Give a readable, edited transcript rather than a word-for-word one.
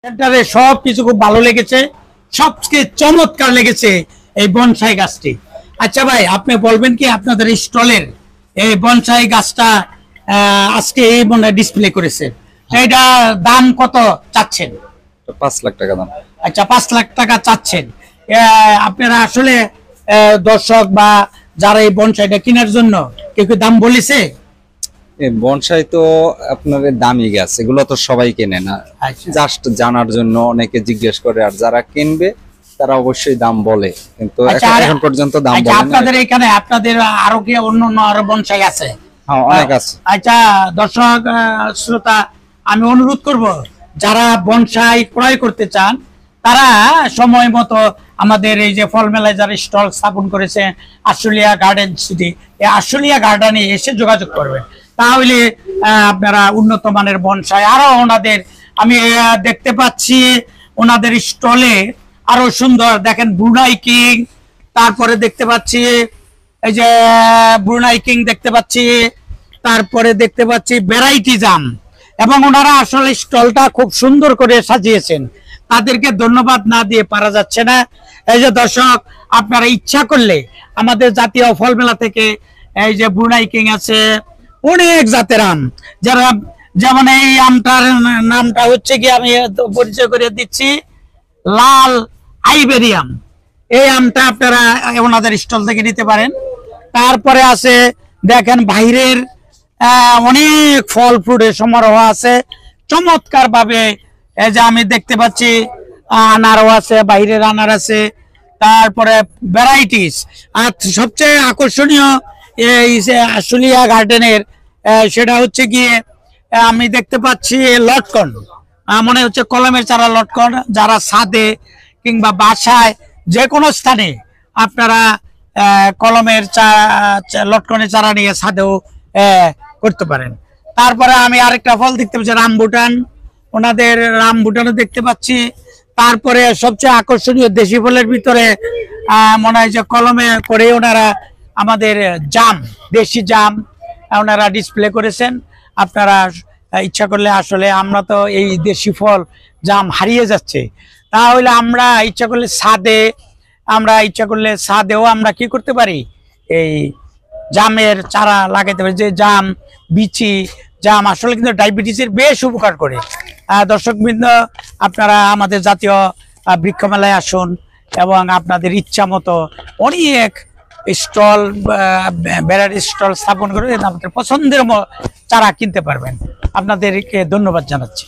সেন্টারে সবকিছু খুব ভালো লেগেছে, সবচেয়ে চমৎকার লেগেছে এই বনসাই গাছটি। আচ্ছা ভাই, আপনি বলবেন কি আপনাদের স্টলের এই বনসাই গাছটা আজকে এই মনে ডিসপ্লে করেছে, এটা দাম কত চাচ্ছেন? 5 লাখ টাকা দাম। আচ্ছা, 5 লাখ টাকা চাচ্ছেন। আপনারা আসলে দর্শক বা যারা এই বনসাইটা কেনার জন্য কেউ কেউ দাম বলেছে? বনসাই তো আপনার দামি গাছ, এগুলো তো সবাই কেনে না, জাস্ট জানার জন্য অনেকে জিজ্ঞেস করে, আর যারা কিনবে তারা অবশ্যই দাম বলে, কিন্তু এখন পর্যন্ত দাম বলে না। আপনাদের এখানে আপনাদের আরো কি অন্য আরো বনসাই আছে? হ্যাঁ, অনেক আছে। আচ্ছা দর্শক শ্রোতা, আমি অনুরোধ করব যারা বনসাই ক্রয় করতে চান তারা সময় মতো আমাদের এই যে ফল মেলায় যারা স্টল স্থাপন করেছে আশুলিয়া গার্ডেন সিটি, এই আশুলিয়া গার্ডেনে এসে যোগাযোগ করবেন, তাহলে আপনারা উন্নত মানের বনসাই আরো ওনাদের আমি দেখতে পাচ্ছি ওনাদের স্টলে আরো সুন্দর। দেখেন ব্রুনাই কিং, তারপরে দেখতে পাচ্ছি এই যে ব্রুনাই কিং দেখতে পাচ্ছি, তারপরে দেখতে পাচ্ছি ভ্যারাইটি জাম, এবং ওনারা আসলে স্টলটা খুব সুন্দর করে সাজিয়েছেন, তাদেরকে ধন্যবাদ না দিয়ে পারা যাচ্ছে না। এই যে দর্শক, আপনারা ইচ্ছা করলে আমাদের জাতীয় ফল মেলা থেকে এই যে ব্রুনাই কিং আছে, অনেক জাতের আম, যারা যেমন এই আমটার নামটা হচ্ছে কি আমি পরিচয় করে দিচ্ছি, লাল আইবেরিয়াম। এই আমটা আপনারা ওনাদের স্টল থেকে নিতে পারেন। তারপরে আছে দেখেন বাইরের অনেক ফল ফ্রুটের সমারোহ আছে চমৎকার ভাবে। এই যে আমি দেখতে পাচ্ছি আনারও আছে, বাইরের আনার আছে, তারপরে ভ্যারাইটিস। আর সবচেয়ে আকর্ষণীয় এই যে আশুলিয়া গার্ডেনের সেটা হচ্ছে গিয়ে আমি দেখতে পাচ্ছি লটকন, মনে হচ্ছে কলমের চারা লটকন, যারা ছাদে কিংবা বাসায় যে কোনো স্থানে আপনারা কলমের লটকনের চারা নিয়ে ছাদেও করতে পারেন। তারপরে আমি আরেকটা ফল দেখতে পাচ্ছি রামবুটান, ওনাদের রামবুটানও দেখতে পাচ্ছি। তারপরে সবচেয়ে আকর্ষণীয় দেশি ফলের ভিতরে মনে হয় যে কলমে করে ওনারা আমাদের জাম, দেশি জাম ওনারা ডিসপ্লে করেছেন। আপনারা ইচ্ছা করলে, আসলে আমরা তো এই দেশি ফল জাম হারিয়ে যাচ্ছে, তাহলে আমরা ইচ্ছা করলে ছাদেও আমরা কি করতে পারি, এই জামের চারা লাগাইতে পারি। যে জাম বিচি জাম আসলে কিন্তু ডায়াবেটিসের বেশ উপকার করে। দর্শকবৃন্দ, আপনারা আমাদের জাতীয় বৃক্ষ মেলায় আসুন এবং আপনাদের ইচ্ছা মতো অনেক স্টল, ভ্যারাইটি স্টল স্থাপন করে আপনাদের পছন্দের চারা কিনতে পারবেন। আপনাদেরকে ধন্যবাদ জানাচ্ছি।